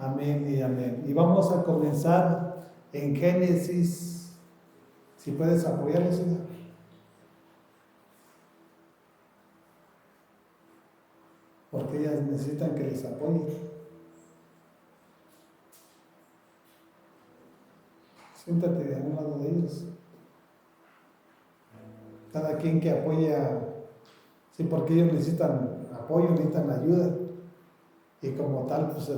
Amén y amén. Y vamos a comenzar en Génesis. Si puedes apoyarlos, hija. Porque ellas necesitan que les apoye. Siéntate a un lado de ellos. Cada quien que apoya, sí, porque ellos necesitan apoyo, necesitan ayuda. Y como tal, pues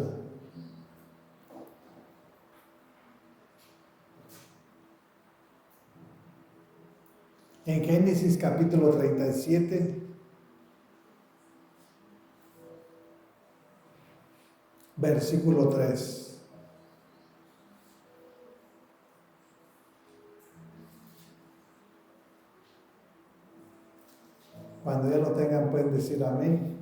en Génesis capítulo 37, versículo 3. Cuando ya lo tengan, pueden decir amén.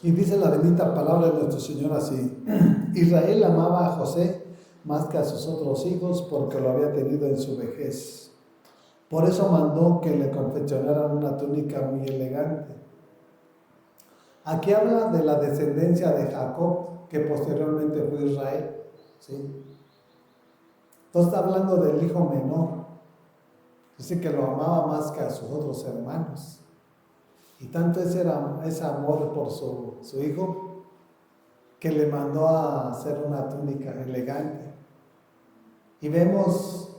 Y dice la bendita palabra de nuestro Señor así: Israel amaba a José más que a sus otros hijos porque lo había tenido en su vejez. Por eso mandó que le confeccionaran una túnica muy elegante. Aquí habla de la descendencia de Jacob, que posteriormente fue Israel. ¿Sí? Entonces está hablando del hijo menor. Dice que lo amaba más que a sus otros hermanos. Y tanto ese amor por su hijo, que le mandó a hacer una túnica elegante. Y vemos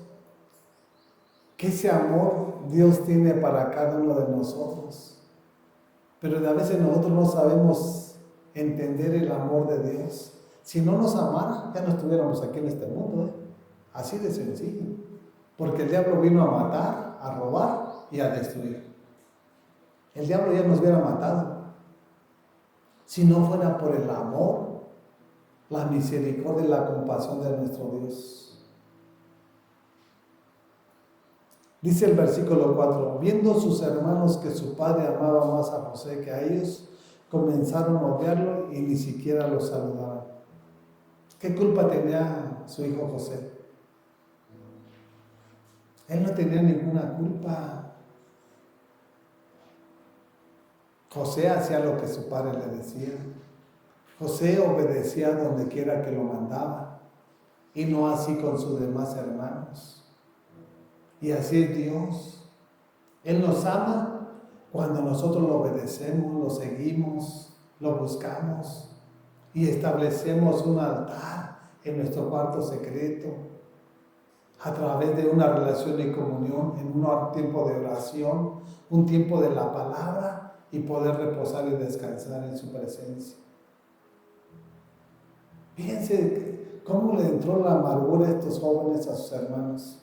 que ese amor Dios tiene para cada uno de nosotros. Pero a veces nosotros no sabemos entender el amor de Dios. Si no nos amara, ya no estuviéramos aquí en este mundo, ¿eh? Así de sencillo. Porque el diablo vino a matar, a robar y a destruir. El diablo ya nos hubiera matado. Si no fuera por el amor, la misericordia y la compasión de nuestro Dios. Dice el versículo 4, viendo sus hermanos que su padre amaba más a José que a ellos, comenzaron a odiarlo y ni siquiera lo saludaban. ¿Qué culpa tenía su hijo José? Él no tenía ninguna culpa. José hacía lo que su padre le decía. José obedecía donde quiera que lo mandaba, y no así con sus demás hermanos. Y así es Dios. Él nos ama cuando nosotros lo obedecemos, lo seguimos, lo buscamos y establecemos un altar en nuestro cuarto secreto a través de una relación de comunión, en un tiempo de oración, un tiempo de la palabra y poder reposar y descansar en su presencia. Fíjense cómo le entró la amargura a estos jóvenes a sus hermanos.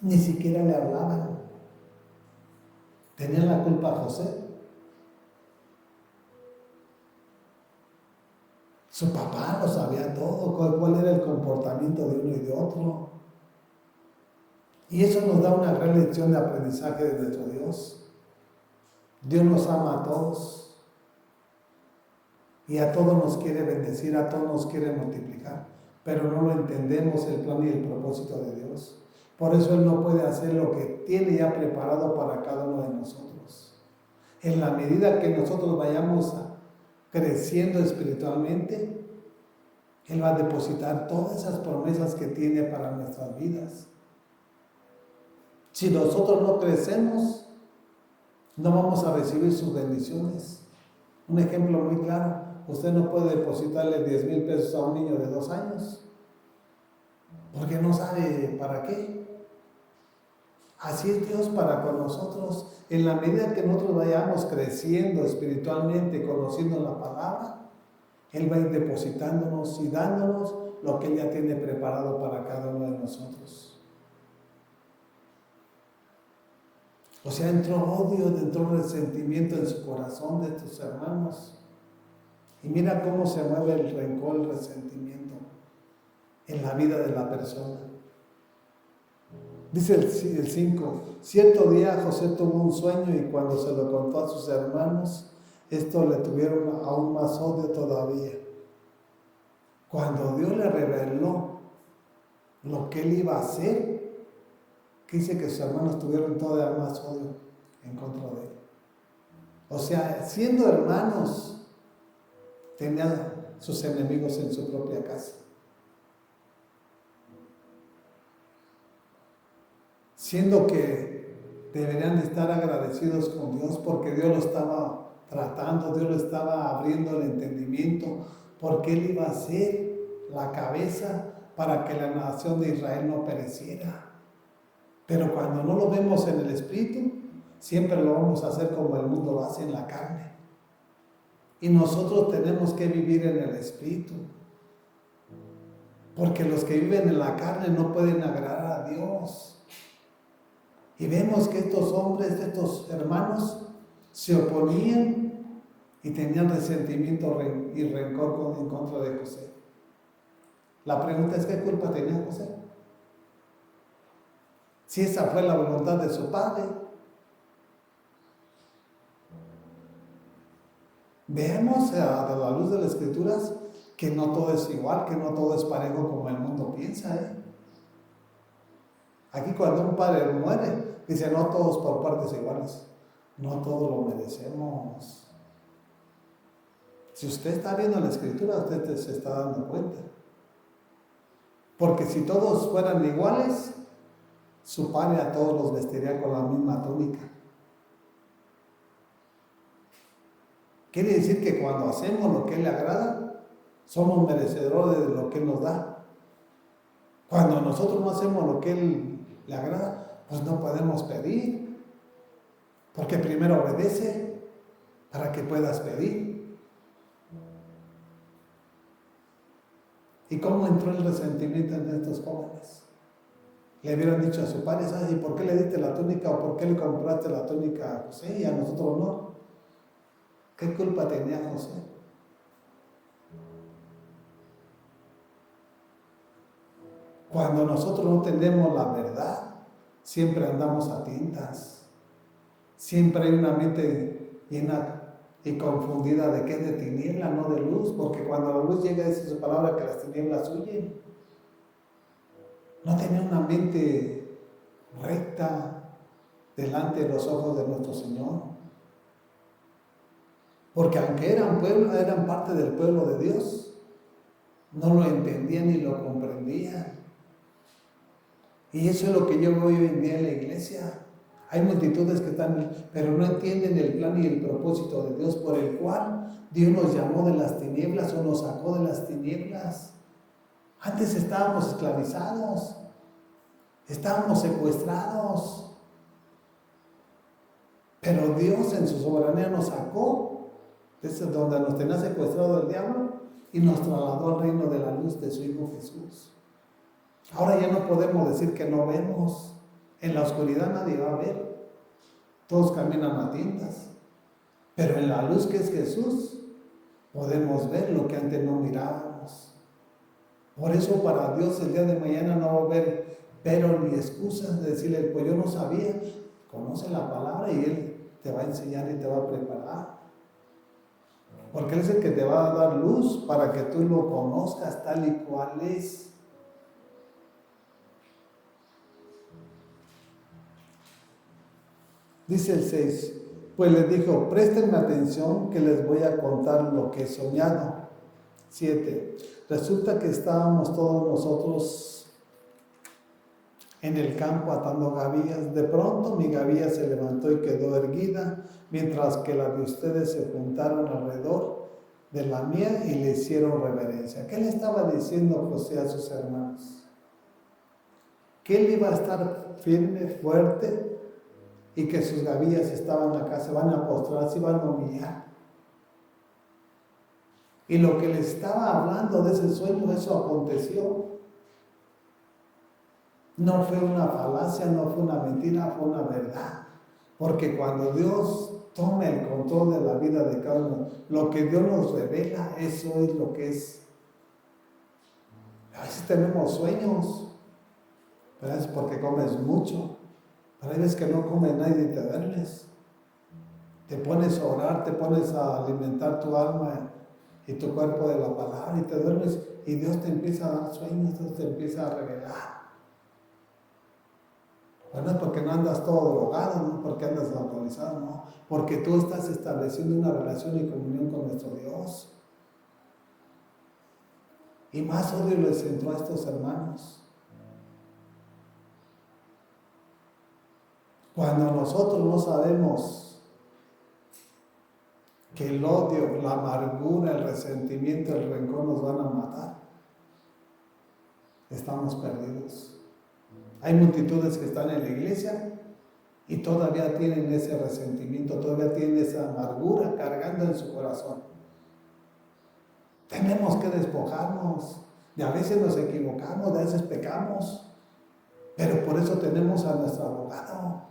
Ni siquiera le hablaban. ¿Tenían la culpa a José? Su papá lo sabía todo, cuál era el comportamiento de uno y de otro. Y eso nos da una gran lección de aprendizaje de nuestro Dios. Dios nos ama a todos. Y a todos nos quiere bendecir, a todos nos quiere multiplicar. Pero no lo entendemos el plan y el propósito de Dios. Por eso Él no puede hacer lo que tiene ya preparado para cada uno de nosotros. En la medida que nosotros vayamos creciendo espiritualmente, Él va a depositar todas esas promesas que tiene para nuestras vidas. Si nosotros no crecemos, no vamos a recibir sus bendiciones. Un ejemplo muy claro, usted no puede depositarle 10,000 pesos a un niño de 2 años, porque no sabe para qué. Así es Dios para con nosotros. En la medida que nosotros vayamos creciendo espiritualmente, conociendo la palabra, Él va a ir depositándonos y dándonos lo que Él ya tiene preparado para cada uno de nosotros. O sea, entró odio, entró resentimiento en su corazón de tus hermanos. Y mira cómo se mueve el rencor, el resentimiento en la vida de la persona. Dice el 5, cierto día José tuvo un sueño y cuando se lo contó a sus hermanos, estos le tuvieron aún más odio todavía. Cuando Dios le reveló lo que él iba a hacer, que dice que sus hermanos tuvieron todavía más odio en contra de él. O sea, siendo hermanos, tenían sus enemigos en su propia casa. Siendo que deberían estar agradecidos con Dios porque Dios lo estaba tratando, Dios lo estaba abriendo el entendimiento, porque Él iba a ser la cabeza para que la nación de Israel no pereciera. Pero cuando no lo vemos en el Espíritu, siempre lo vamos a hacer como el mundo lo hace en la carne. Y nosotros tenemos que vivir en el Espíritu. Porque los que viven en la carne no pueden agradar a Dios. Y vemos que estos hombres, estos hermanos, se oponían y tenían resentimiento y rencor en contra de José. La pregunta es, ¿qué culpa tenía José? Si esa fue la voluntad de su padre. Veamos a la luz de las Escrituras que no todo es igual, que no todo es parejo como el mundo piensa. Aquí cuando un padre muere, dice no todos por partes iguales, no todos lo merecemos. Si usted está viendo la Escritura, usted se está dando cuenta. Porque si todos fueran iguales, su padre a todos los vestiría con la misma túnica. Quiere decir que cuando hacemos lo que Él le agrada, somos merecedores de lo que Él nos da. Cuando nosotros no hacemos lo que Él le agrada, pues no podemos pedir. Porque primero obedece para que puedas pedir. ¿Y cómo entró el resentimiento en estos jóvenes? Le hubieran dicho a su padre, ¿sabes? ¿Y por qué le diste la túnica o por qué le compraste la túnica a José y a nosotros no? ¿Qué culpa tenía José? Cuando nosotros no tenemos la verdad, siempre andamos a tientas. Siempre hay una mente llena y confundida de que es de tiniebla, no de luz, porque cuando la luz llega, dice su palabra que las tinieblas huyen. No tenía una mente recta delante de los ojos de nuestro Señor. Porque aunque eran pueblo, eran parte del pueblo de Dios, no lo entendían ni lo comprendían. Y eso es lo que yo veo hoy en día en la iglesia. Hay multitudes que están, pero no entienden el plan y el propósito de Dios por el cual Dios nos llamó de las tinieblas o nos sacó de las tinieblas. Antes estábamos esclavizados, estábamos secuestrados, pero Dios en su soberanía nos sacó desde donde nos tenía secuestrado el diablo y nos trasladó al reino de la luz de su Hijo Jesús. Ahora ya no podemos decir que no vemos. En la oscuridad nadie va a ver. Todos caminan a tientas. Pero en la luz que es Jesús, podemos ver lo que antes no mirábamos. Por eso para Dios el día de mañana no va a haber pero ni excusas de decirle, pues yo no sabía. Conoce la palabra y Él te va a enseñar y te va a preparar. Porque Él es el que te va a dar luz para que tú lo conozcas tal y cual es. Dice el 6, pues les dijo, préstenme atención que les voy a contar lo que he soñado. 7, resulta que estábamos todos nosotros en el campo atando gavillas. De pronto mi gavilla se levantó y quedó erguida, mientras que las de ustedes se juntaron alrededor de la mía y le hicieron reverencia. ¿Qué le estaba diciendo José a sus hermanos? Que él iba a estar firme, fuerte, y que sus gavillas estaban acá, se van a postrar, se van a humillar. Y lo que le estaba hablando de ese sueño, eso aconteció. No fue una falacia, no fue una mentira, fue una verdad. Porque cuando Dios toma el control de la vida de cada uno, lo que Dios nos revela, eso es lo que es. A veces tenemos sueños, pero es porque comes mucho. Pero hay veces que no come nadie y te duermes. Te pones a orar, te pones a alimentar tu alma y tu cuerpo de la palabra y te duermes y Dios te empieza a dar sueños, Dios te empieza a revelar. Pues no es porque no andas todo drogado, no porque andas alcoholizado, no. Porque tú estás estableciendo una relación y comunión con nuestro Dios. Y más odio les entró a estos hermanos. Cuando nosotros no sabemos que el odio, la amargura, el resentimiento, el rencor nos van a matar, estamos perdidos. Hay multitudes que están en la iglesia y todavía tienen ese resentimiento, todavía tienen esa amargura cargando en su corazón. Tenemos que despojarnos. De a veces nos equivocamos, de a veces pecamos, pero por eso tenemos a nuestro abogado,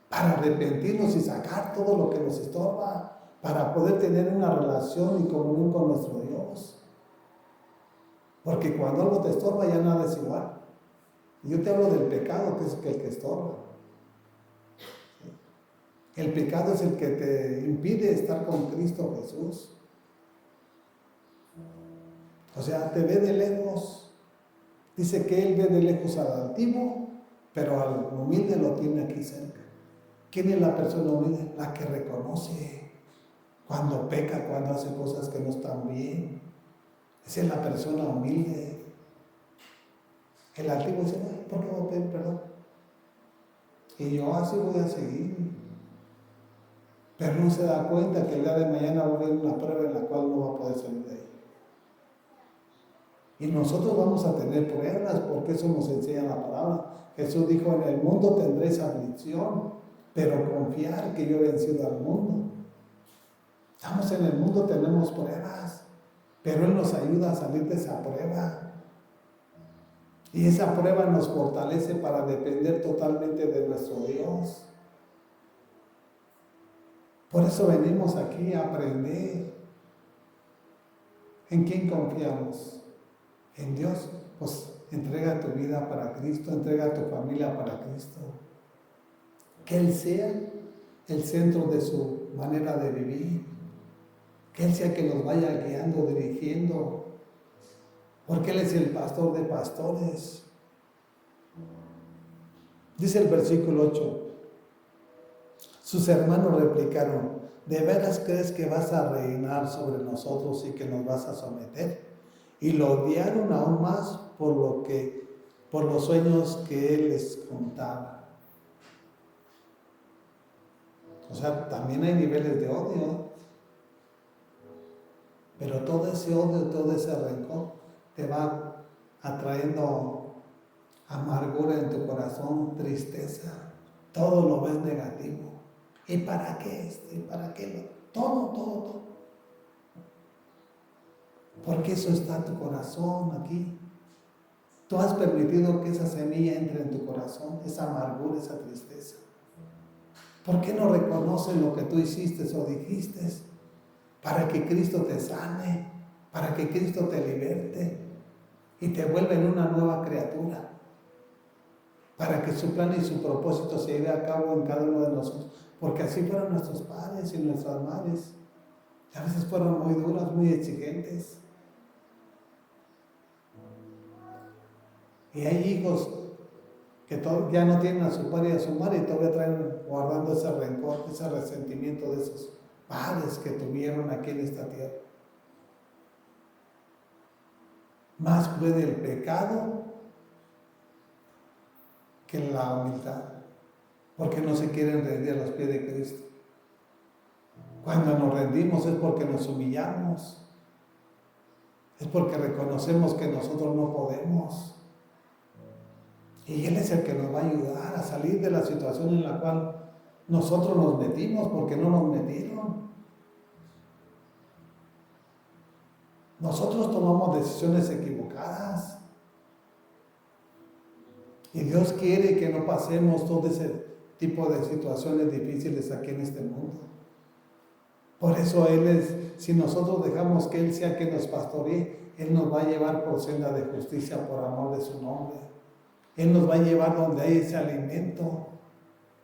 para arrepentirnos y sacar todo lo que nos estorba, para poder tener una relación y comunión con nuestro Dios. Porque cuando algo te estorba ya nada es igual. Yo te hablo del pecado, que es el que estorba. El pecado es el que te impide estar con Cristo Jesús. O sea, te ve de lejos. Dice que Él ve de lejos al altivo, pero al humilde lo tiene aquí cerca. ¿Quién es la persona humilde? La que reconoce cuando peca, cuando hace cosas que no están bien. Esa es la persona humilde. El altivo dice, ay, ¿por qué voy a pedir perdón? Y yo así voy a seguir. Pero no se da cuenta que el día de mañana va a haber una prueba en la cual no va a poder salir de ahí. Y nosotros vamos a tener pruebas, porque eso nos enseña la palabra. Jesús dijo, en el mundo tendréis aflicción, pero confiar que yo he vencido al mundo. Estamos en el mundo, tenemos pruebas, pero Él nos ayuda a salir de esa prueba. Y esa prueba nos fortalece para depender totalmente de nuestro Dios. Por eso venimos aquí a aprender. ¿En quién confiamos? En Dios. Pues entrega tu vida para Cristo, entrega tu familia para Cristo. Que Él sea el centro de su manera de vivir. Que Él sea que nos vaya guiando, dirigiendo. Porque Él es el pastor de pastores. Dice el versículo 8. Sus hermanos replicaron, ¿de veras crees que vas a reinar sobre nosotros y que nos vas a someter? Y lo odiaron aún más por los sueños que Él les contaba. O sea, también hay niveles de odio. Pero todo ese odio, todo ese rencor te va atrayendo amargura en tu corazón, tristeza. Todo lo ves negativo. ¿Y para qué esto? ¿Y para qué lo? Todo. Porque eso está en tu corazón aquí. Tú has permitido que esa semilla entre en tu corazón, esa amargura, esa tristeza. ¿Por qué no reconoces lo que tú hiciste o dijiste? Para que Cristo te sane, para que Cristo te liberte y te vuelva en una nueva criatura. Para que su plan y su propósito se lleve a cabo en cada uno de nosotros. Porque así fueron nuestros padres y nuestras madres. A veces fueron muy duras, muy exigentes. Y hay hijos que ya no tienen a su padre y a su madre y todavía traen guardando ese rencor, ese resentimiento de esos padres que tuvieron aquí en esta tierra. Más puede el pecado que la humildad, porque no se quieren rendir a los pies de Cristo. Cuando nos rendimos es porque nos humillamos, es porque reconocemos que nosotros no podemos. Y Él es el que nos va a ayudar a salir de la situación en la cual nosotros nos metimos, porque no nos metieron. Nosotros tomamos decisiones equivocadas. Y Dios quiere que no pasemos todo ese tipo de situaciones difíciles aquí en este mundo. Por eso si nosotros dejamos que Él sea quien nos pastoree, Él nos va a llevar por senda de justicia por amor de su nombre. Él nos va a llevar donde hay ese alimento,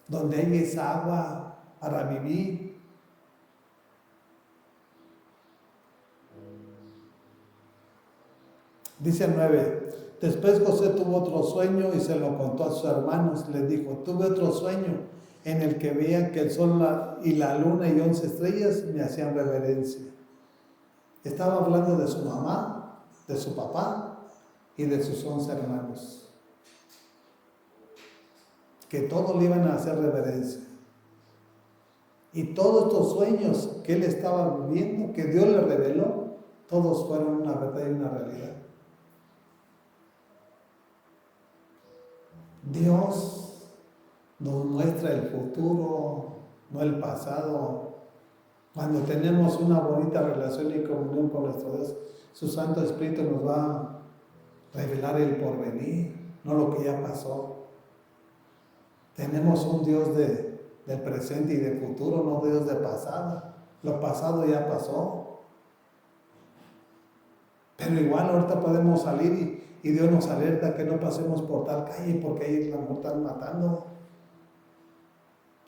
donde hay esa agua para vivir. Dice el 9, Después José tuvo otro sueño y se lo contó a sus hermanos. Les dijo, tuve otro sueño en el que veía que el sol y la luna y 11 estrellas me hacían reverencia. Estaba hablando de su mamá, de su papá y de sus 11 hermanos. Que todos le iban a hacer reverencia. Y todos estos sueños que él estaba viviendo, que Dios le reveló, todos fueron una verdad y una realidad. Dios nos muestra el futuro, no el pasado. Cuando tenemos una bonita relación y comunión con nuestro Dios, su Santo Espíritu nos va a revelar el porvenir, no lo que ya pasó. Tenemos un Dios del presente y del futuro, no Dios del pasado. Lo pasado ya pasó. Pero igual ahorita podemos salir y Dios nos alerta que no pasemos por tal calle porque ahí la están matando.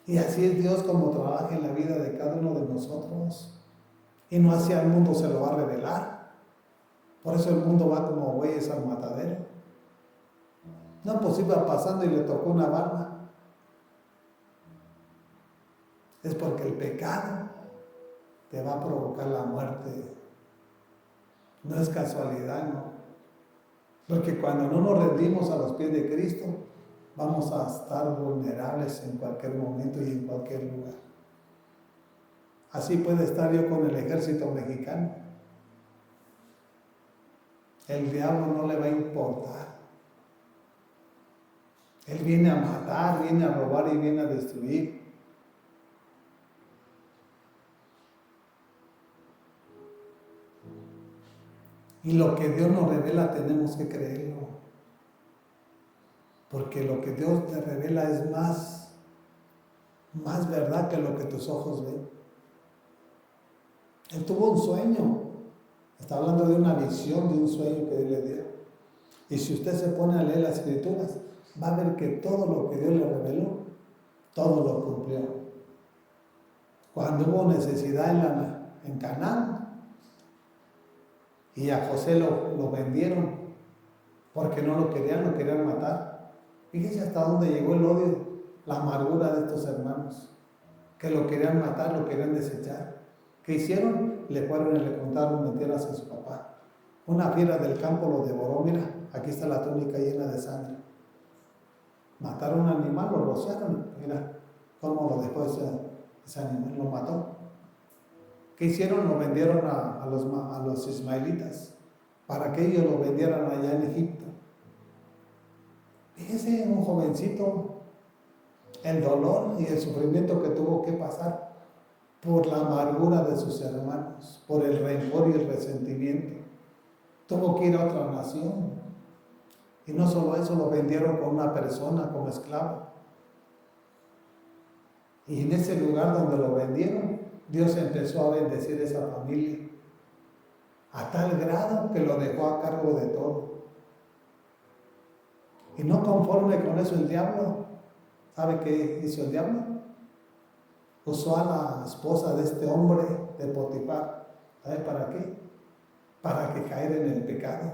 Y así es Dios como trabaja en la vida de cada uno de nosotros. Y no hacia el mundo se lo va a revelar. Por eso el mundo va como bueyes al matadero. No, pues iba pasando y le tocó una barba. Es porque el pecado te va a provocar la muerte. No es casualidad, ¿no? Porque cuando no nos rendimos a los pies de Cristo, vamos a estar vulnerables en cualquier momento y en cualquier lugar. Así puede estar yo con el ejército mexicano. El diablo no le va a importar. Él viene a matar, viene a robar y viene a destruir. Y lo que Dios nos revela tenemos que creerlo. Porque lo que Dios te revela es más verdad que lo que tus ojos ven. Él tuvo un sueño. Está hablando de una visión, de un sueño que Dios le dio. Y si usted se pone a leer las Escrituras, va a ver que todo lo que Dios le reveló, todo lo cumplió. Cuando hubo necesidad en Canaán, y a José lo vendieron porque no lo querían matar. Fíjense hasta dónde llegó el odio, la amargura de estos hermanos, que lo querían matar, lo querían desechar. ¿Qué hicieron? Le fueron y le contaron mentiras a su papá. Una fiera del campo lo devoró, mira, aquí está la túnica llena de sangre. Mataron a un animal, lo rociaron, mira cómo lo dejó ese animal, lo mató. ¿Qué hicieron? Lo vendieron a los ismaelitas para que ellos lo vendieran allá en Egipto. Fíjese, un jovencito, el dolor y el sufrimiento que tuvo que pasar por la amargura de sus hermanos, por el rencor y el resentimiento. Tuvo que ir a otra nación. Y no solo eso, lo vendieron con una persona como esclavo. Y en ese lugar donde lo vendieron, Dios empezó a bendecir esa familia a tal grado que lo dejó a cargo de todo. Y no conforme con eso el diablo, ¿sabe qué hizo el diablo? Usó a la esposa de este hombre de Potifar. ¿Sabe para qué? Para que caiga en el pecado.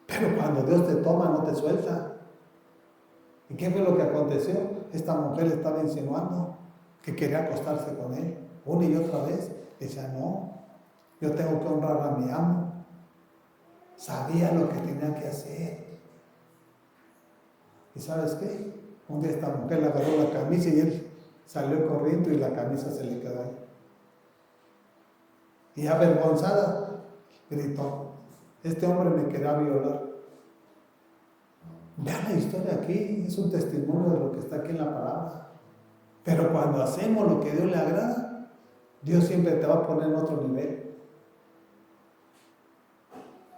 Pero cuando Dios te toma no te suelta. ¿Y qué fue lo que aconteció? Esta mujer le estaba insinuando que quería acostarse con él, una y otra vez. Decía, no, yo tengo que honrar a mi amo. Sabía lo que tenía que hacer. ¿Y sabes qué? Un día esta mujer le agarró la camisa y él salió corriendo y la camisa se le quedó ahí. Y avergonzada, gritó, este hombre me quería violar. Vean la historia aquí, es un testimonio de lo que está aquí en la palabra. Pero cuando hacemos lo que a Dios le agrada, Dios siempre te va a poner en otro nivel.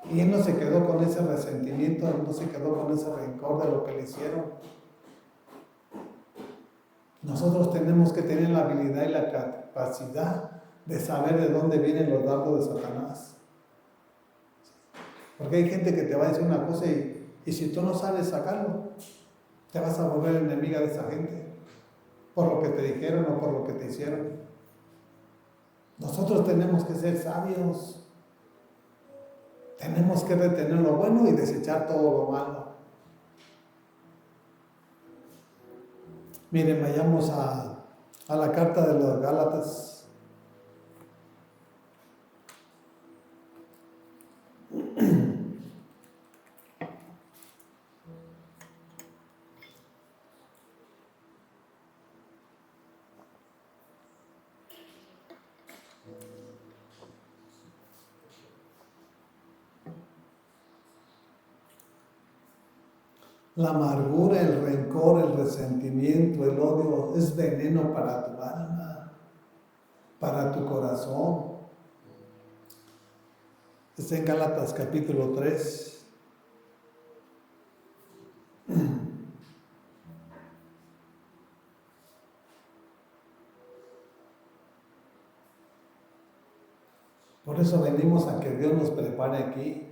Y él no se quedó con ese resentimiento, él no se quedó con ese rencor de lo que le hicieron. Nosotros tenemos que tener la habilidad y la capacidad de saber de dónde vienen los dardos de Satanás. Porque hay gente que te va a decir una cosa y si tú no sabes sacarlo, te vas a volver enemiga de esa gente. Por lo que te dijeron o por lo que te hicieron. Nosotros tenemos que ser sabios. Tenemos que retener lo bueno y desechar todo lo malo. Miren, vayamos a la carta de los Gálatas. La amargura, el rencor, el resentimiento, el odio es veneno para tu alma, para tu corazón. Está en Gálatas capítulo 3. Por eso venimos a que Dios nos prepare aquí.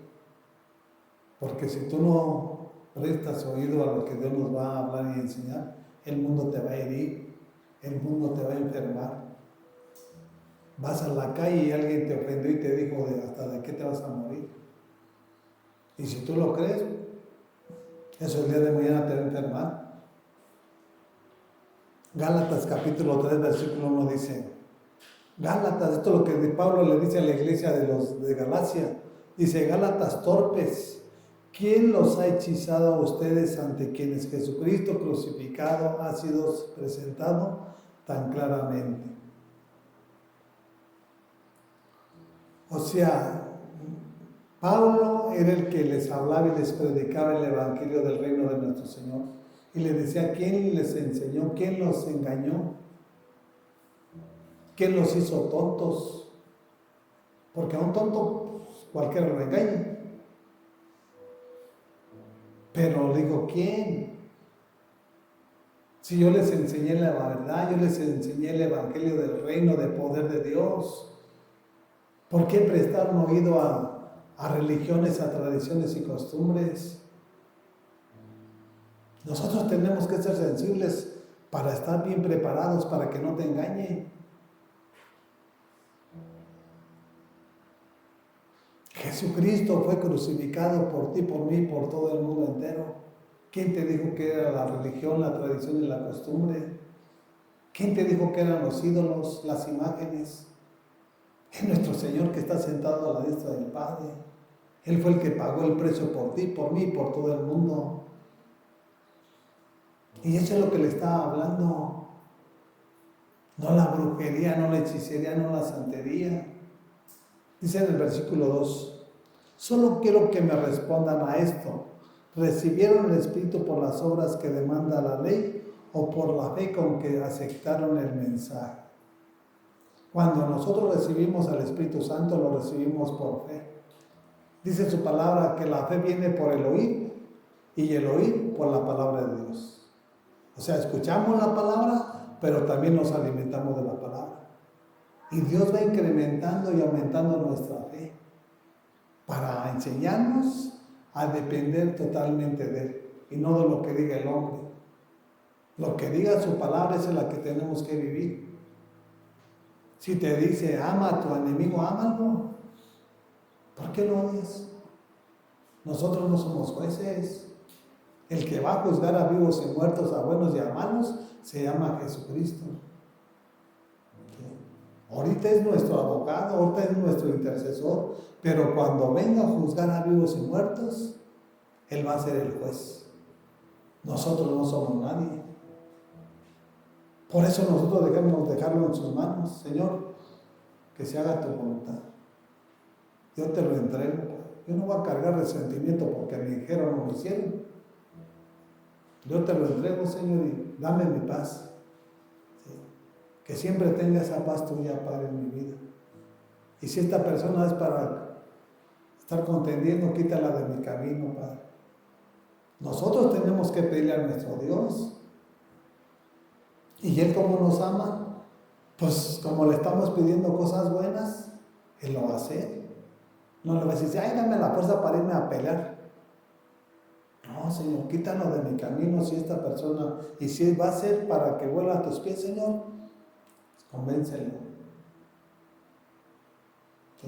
Porque si tú no prestas oído a lo que Dios nos va a hablar y enseñar, el mundo te va a herir, el mundo te va a enfermar. Vas a la calle y alguien te ofendió y te dijo hasta de qué te vas a morir. Y si tú lo crees, eso el día de mañana te va a enfermar. Gálatas capítulo 3, versículo 1 dice, Gálatas, esto es lo que Pablo le dice a la iglesia de Galacia, dice, Gálatas torpes, ¿quién los ha hechizado a ustedes ante quienes Jesucristo crucificado ha sido presentado tan claramente? O sea, Pablo era el que les hablaba y les predicaba el evangelio del reino de nuestro Señor. Y le decía, ¿quién les enseñó? ¿Quién los engañó? ¿Quién los hizo tontos? Porque a un tonto cualquiera lo engaña. Pero digo, ¿quién? Si yo les enseñé la verdad, yo les enseñé el evangelio del reino, del poder de Dios, ¿por qué prestaron oído a religiones, a tradiciones y costumbres? Nosotros tenemos que ser sensibles para estar bien preparados, para que no te engañen. Jesucristo fue crucificado por ti, por mí, por todo el mundo entero. ¿Quién te dijo que era la religión, la tradición y la costumbre? ¿Quién te dijo que eran los ídolos, las imágenes? Es nuestro Señor que está sentado a la diestra del Padre. Él fue el que pagó el precio por ti, por mí, por todo el mundo. Y eso es lo que le está hablando. No la brujería, no la hechicería, no la santería. Dice en el versículo 2, solo quiero que me respondan a esto. ¿Recibieron el Espíritu por las obras que demanda la ley o por la fe con que aceptaron el mensaje? Cuando nosotros recibimos al Espíritu Santo, lo recibimos por fe. Dice su palabra que la fe viene por el oír y el oír por la palabra de Dios. O sea, escuchamos la palabra, pero también nos alimentamos de la palabra. Y Dios va incrementando y aumentando nuestra fe para enseñarnos a depender totalmente de Él y no de lo que diga el hombre. Lo que diga su palabra es la que tenemos que vivir. Si te dice, ama a tu enemigo, ámalo. ¿Por qué lo odias? Nosotros no somos jueces. El que va a juzgar a vivos y muertos, a buenos y a malos, se llama Jesucristo. Ahorita es nuestro abogado, ahorita es nuestro intercesor, pero cuando venga a juzgar a vivos y muertos, Él va a ser el juez. Nosotros no somos nadie. Por eso nosotros debemos dejarlo en sus manos. Señor, que se haga tu voluntad. Yo te lo entrego. Yo no voy a cargar resentimiento porque me dijeron o me hicieron. Yo te lo entrego, Señor, y dame mi paz. ¿Sí? Que siempre tenga esa paz tuya, Padre, en mi vida. Y si esta persona es para estar contendiendo, quítala de mi camino, Padre. Nosotros tenemos que pedirle a nuestro Dios. Y Él, como nos ama, pues como le estamos pidiendo cosas buenas, Él lo va a hacer. No le va a decir, ay, dame la fuerza para irme a pelear. No, Señor, quítalo de mi camino si esta persona, y si va a ser para que vuelva a tus pies, Señor, convéncelo. ¿Sí?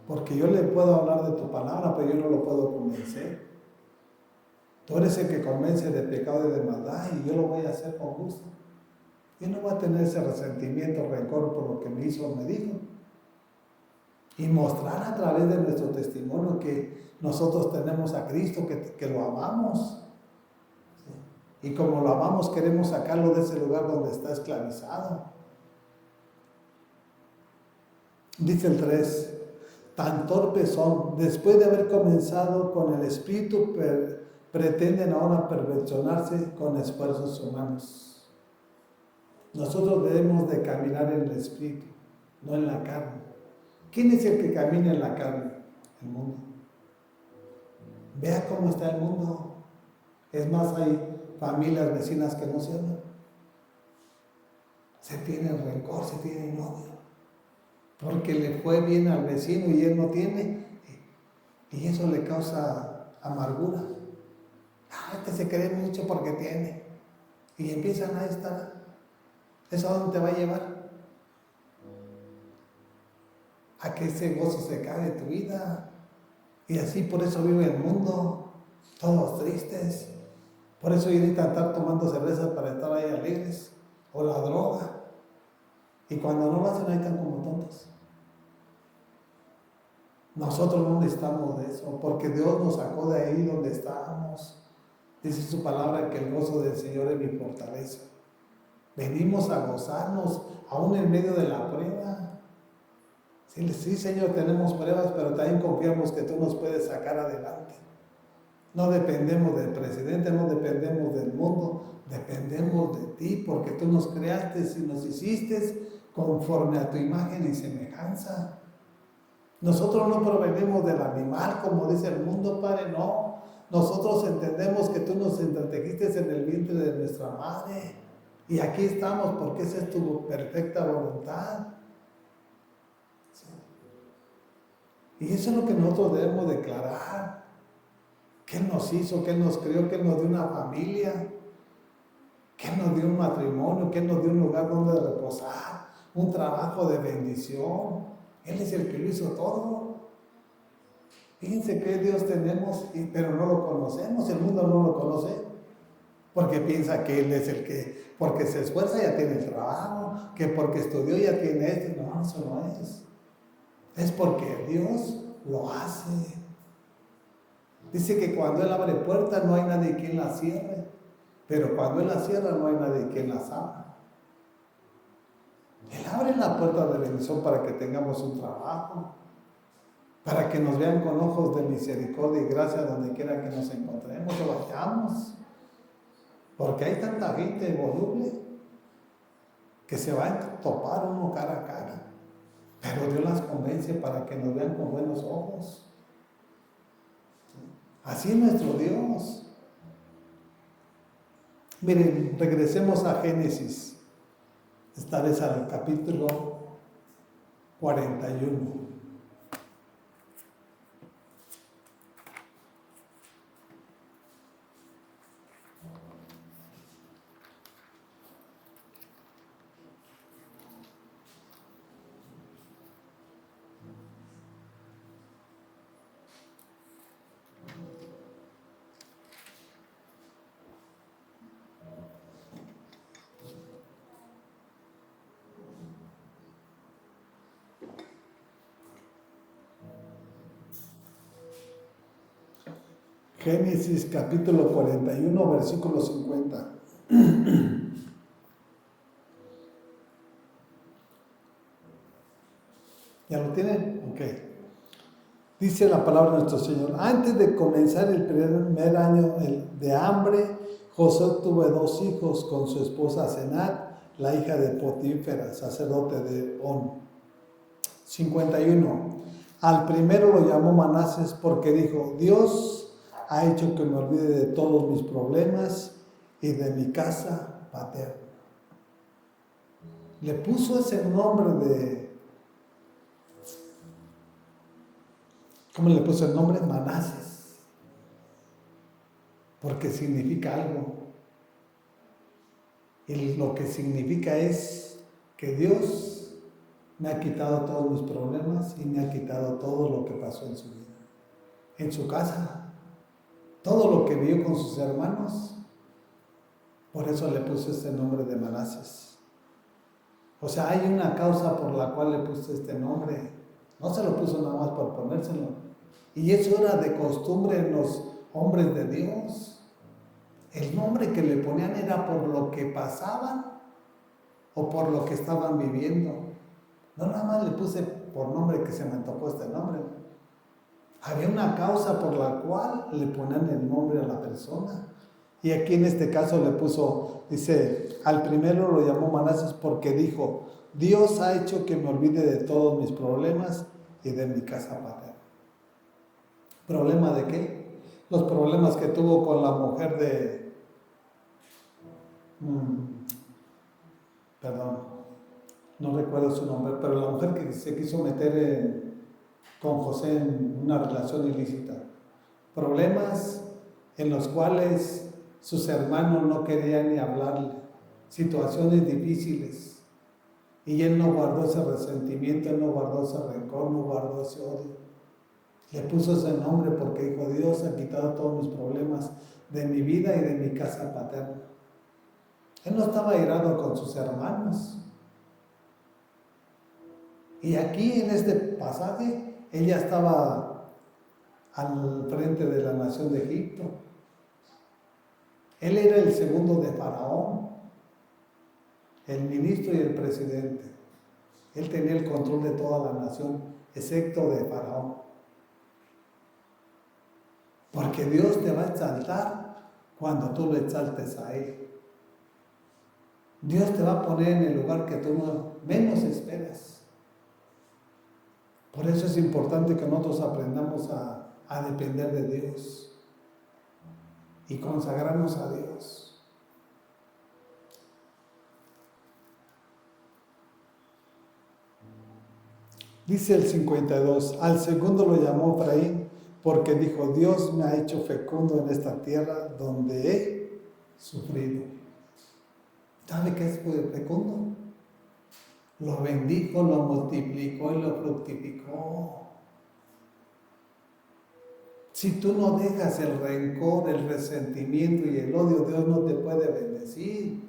Porque yo le puedo hablar de tu palabra, pero yo no lo puedo convencer. Tú eres el que convence de pecado y de maldad, y yo lo voy a hacer con gusto. Yo no voy a tener ese resentimiento, rencor por lo que me hizo o me dijo. Y mostrar a través de nuestro testimonio que nosotros tenemos a Cristo, que lo amamos. ¿Sí? Y como lo amamos, queremos sacarlo de ese lugar donde está esclavizado. Dice el 3, tan torpes son, después de haber comenzado con el Espíritu, pretenden ahora perfeccionarse con esfuerzos humanos. Nosotros debemos de caminar en el Espíritu, no en la carne. ¿Quién es el que camina en la carne? El mundo. Vea cómo está el mundo. Es más, hay familias vecinas que no se aman. Se tienen rencor, se tienen odio. Porque le fue bien al vecino y él no tiene. Y eso le causa amargura. Este se cree mucho porque tiene. Y empiezan a estar. ¿Eso a dónde te va a llevar? A que ese gozo se cae de tu vida. Y así por eso vive el mundo, todos tristes. Por eso necesitan estar tomando cervezas para estar ahí alegres. O la droga. Y cuando no lo hacen, ahí están como tontos. Nosotros no necesitamos de eso, porque Dios nos sacó de ahí donde estábamos. Dice su palabra que el gozo del Señor es mi fortaleza. Venimos a gozarnos, aún en medio de la prueba. Sí, Señor, tenemos pruebas, pero también confiamos que tú nos puedes sacar adelante. No dependemos del presidente, no dependemos del mundo, dependemos de ti, porque tú nos creaste y nos hiciste conforme a tu imagen y semejanza. Nosotros no provenimos del animal, como dice el mundo, Padre, no. Nosotros entendemos que tú nos entretejiste en el vientre de nuestra madre. Y aquí estamos porque esa es tu perfecta voluntad. Sí. Y eso es lo que nosotros debemos declarar. Que Él nos hizo, que Él nos crió, que Él nos dio una familia, que Él nos dio un matrimonio, que Él nos dio un lugar donde reposar, un trabajo de bendición. Él es el que lo hizo todo. Fíjense qué Dios tenemos, pero no lo conocemos. El mundo no lo conoce porque piensa que Él es el que, porque se esfuerza ya tiene el trabajo, que porque estudió ya tiene esto. No, eso no es. Es porque Dios lo hace. Dice que cuando Él abre puertas no hay nadie quien las cierre, pero cuando Él las cierra no hay nadie quien las abra. Él abre la puerta de bendición para que tengamos un trabajo, para que nos vean con ojos de misericordia y gracia donde quiera que nos encontremos o vayamos. Porque hay tanta gente voluble que se va a topar uno cara a cara, pero Dios las convence para que nos vean con buenos ojos. Así es nuestro Dios. Miren, regresemos a Génesis. Esta vez al capítulo 41. Génesis capítulo 41, versículo 50. ¿Ya lo tienen? Ok. Dice la palabra de nuestro Señor: antes de comenzar el primer año de hambre, José tuvo 2 hijos con su esposa Senat, la hija de Potífera, sacerdote de On. 51. Al primero lo llamó Manases porque dijo: Dios ha hecho que me olvide de todos mis problemas y de mi casa paterna. Le puso ese nombre de... ¿Cómo le puso el nombre? Manases. Porque significa algo. Y lo que significa es que Dios me ha quitado todos mis problemas y me ha quitado todo lo que pasó en su vida, en su casa, todo lo que vio con sus hermanos. Por eso le puso este nombre de Manases. O sea, hay una causa por la cual le puso este nombre. No se lo puso nada más por ponérselo. Y eso era de costumbre en los hombres de Dios. El nombre que le ponían era por lo que pasaban o por lo que estaban viviendo. No nada más le puse por nombre que se me tocó este nombre. Había una causa por la cual le ponían el nombre a la persona. Y aquí en este caso le puso, dice, al primero lo llamó Manases porque dijo, Dios ha hecho que me olvide de todos mis problemas y de mi casa paterna. ¿Problema de qué? Los problemas que tuvo con la mujer de... perdón, no recuerdo su nombre, pero la mujer que se quiso meter con José en una relación ilícita. Problemas en los cuales sus hermanos no querían ni hablarle, situaciones difíciles. Y él no guardó ese resentimiento, él no guardó ese rencor, no guardó ese odio. Le puso ese nombre porque dijo, Dios ha quitado todos mis problemas de mi vida y de mi casa paterna. Él no estaba airado con sus hermanos. Y aquí en este pasaje, ella estaba al frente de la nación de Egipto. Él era el segundo de Faraón, el ministro y el presidente. Él tenía el control de toda la nación, excepto de Faraón. Porque Dios te va a exaltar cuando tú lo exaltes a Él. Dios te va a poner en el lugar que tú menos esperas. Por eso es importante que nosotros aprendamos a depender de Dios y consagrarnos a Dios. Dice el 52, al segundo lo llamó Efraín porque dijo, Dios me ha hecho fecundo en esta tierra donde he sufrido. ¿Sabe qué es fecundo? Lo bendijo, lo multiplicó y lo fructificó. Si tú no dejas el rencor, el resentimiento y el odio, Dios no te puede bendecir.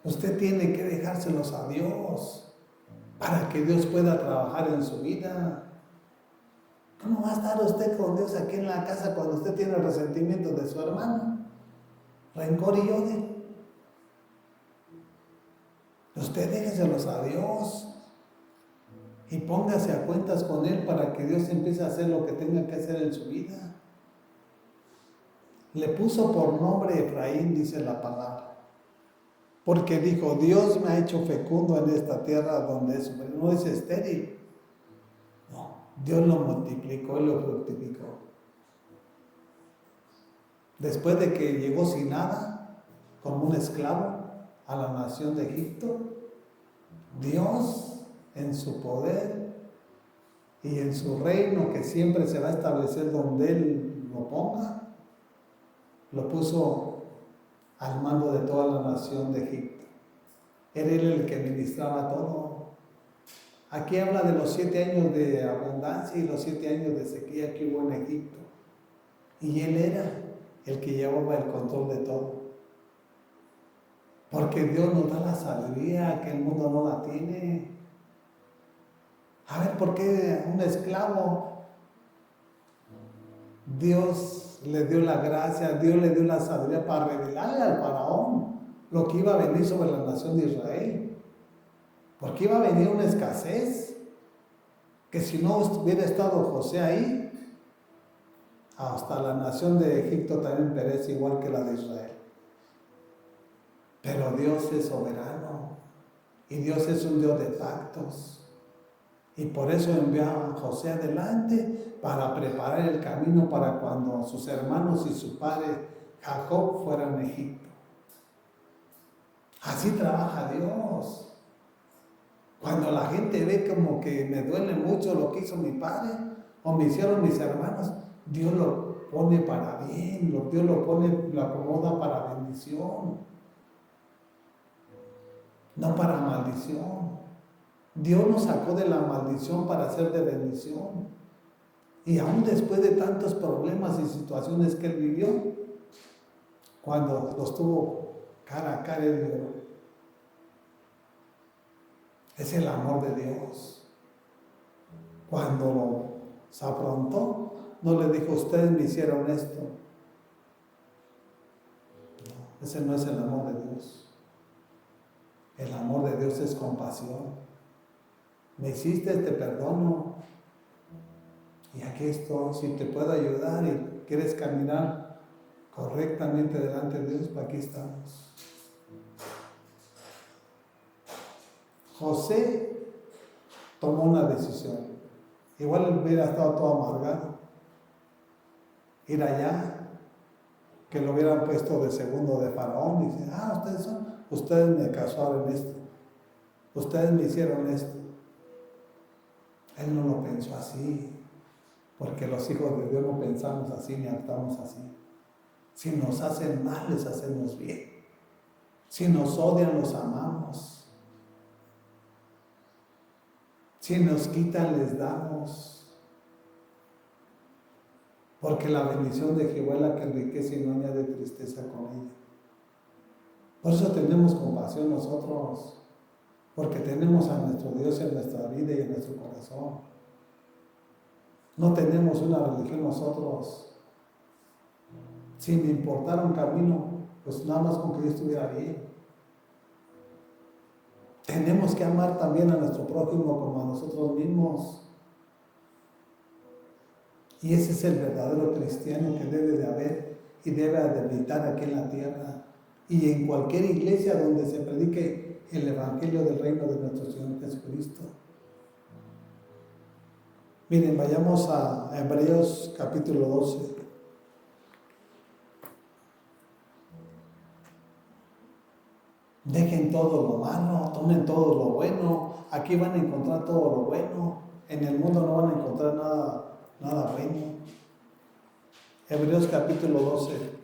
Usted tiene que dejárselos a Dios para que Dios pueda trabajar en su vida. ¿Cómo va a estar usted con Dios aquí en la casa cuando usted tiene resentimiento de su hermano? Rencor y odio. Usted déjeselos a Dios y póngase a cuentas con Él para que Dios empiece a hacer lo que tenga que hacer en su vida. Le puso por nombre Efraín, dice la palabra. Porque dijo, Dios me ha hecho fecundo en esta tierra donde es, no es estéril. No, Dios lo multiplicó y lo fructificó. Después de que llegó sin nada, como un esclavo, a la nación de Egipto, Dios en su poder y en su reino que siempre se va a establecer donde Él lo ponga, lo puso al mando de toda la nación de Egipto. Era Él el que administraba todo. Aquí habla de los 7 años de abundancia y los 7 años de sequía que hubo en Egipto. Y Él era el que llevaba el control de todo. Porque Dios nos da la sabiduría que el mundo no la tiene. A ver, ¿por qué un esclavo? Dios le dio la gracia, Dios le dio la sabiduría para revelarle al faraón lo que iba a venir sobre la nación de Israel. Porque iba a venir una escasez, que si no hubiera estado José ahí, hasta la nación de Egipto también perece igual que la de Israel. Pero Dios es soberano y Dios es un Dios de pactos. Y por eso envió a José adelante para preparar el camino para cuando sus hermanos y su padre Jacob fueran a Egipto. Así trabaja Dios. Cuando la gente ve como que me duele mucho lo que hizo mi padre o me hicieron mis hermanos, Dios lo pone para bien, Dios lo acomoda para bendición. no para maldición. Dios nos sacó de la maldición para ser de bendición. Y aún después de tantos problemas y situaciones que él vivió, cuando los tuvo cara a cara, él dijo, es el amor de Dios. Cuando se afrontó, no le dijo, ustedes me hicieron esto. No, ese no es el amor de Dios. El amor de Dios es compasión. Me hiciste, te perdono. Y aquí estoy, si te puedo ayudar y quieres caminar correctamente delante de Dios, pues aquí estamos. José tomó una decisión. Igual hubiera estado todo amargado. Ir allá, que lo hubieran puesto de segundo de Faraón y dice, ustedes me casaron esto, ustedes me hicieron esto. Él no lo pensó así, porque los hijos de Dios no pensamos así ni actuamos así. Si nos hacen mal, les hacemos bien. Si nos odian, los amamos. Si nos quitan, les damos. Porque la bendición de Jehová es la que enriquece y no añade tristeza con ella. Por eso tenemos compasión nosotros, porque tenemos a nuestro Dios en nuestra vida y en nuestro corazón. No tenemos una religión nosotros. Sin importar un camino, pues nada más con que yo estuviera bien. Tenemos que amar también a nuestro prójimo como a nosotros mismos. Y ese es el verdadero cristiano que debe de haber y debe de habitar aquí en la tierra. Y en cualquier iglesia donde se predique el evangelio del reino de nuestro Señor Jesucristo. Miren, vayamos a Hebreos capítulo 12. Dejen todo lo malo, tomen todo lo bueno. Aquí van a encontrar todo lo bueno. En el mundo no van a encontrar nada bueno. Hebreos capítulo 12.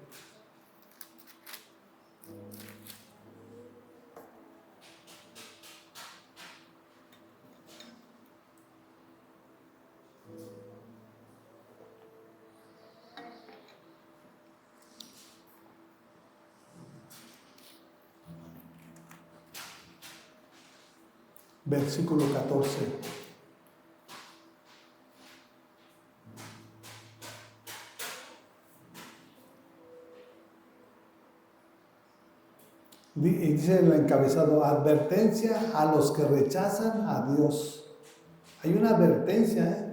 Versículo 14. Y dice el encabezado, advertencia a los que rechazan a Dios. Hay una advertencia,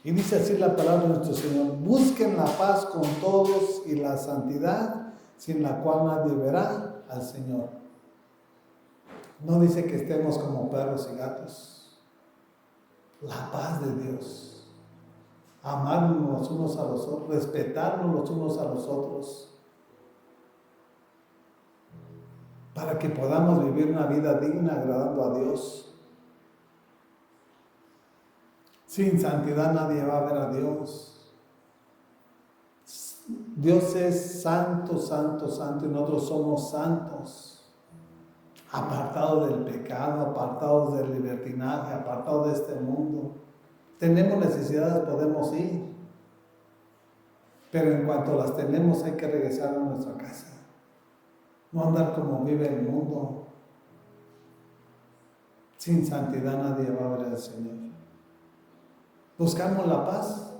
Y dice así la palabra de nuestro Señor, busquen la paz con todos y la santidad, sin la cual nadie verá al Señor. No dice que estemos como perros y gatos. La paz de Dios. Amarnos los unos a los otros, respetarnos los unos a los otros. Para que podamos vivir una vida digna agradando a Dios. Sin santidad nadie va a ver a Dios. Dios es santo, santo, santo y nosotros somos santos. Apartados del pecado, apartados del libertinaje, apartados de este mundo. Tenemos necesidades, podemos ir. Pero en cuanto las tenemos hay que regresar a nuestra casa. No andar como vive el mundo. Sin santidad nadie va a ver al Señor. Buscamos la paz.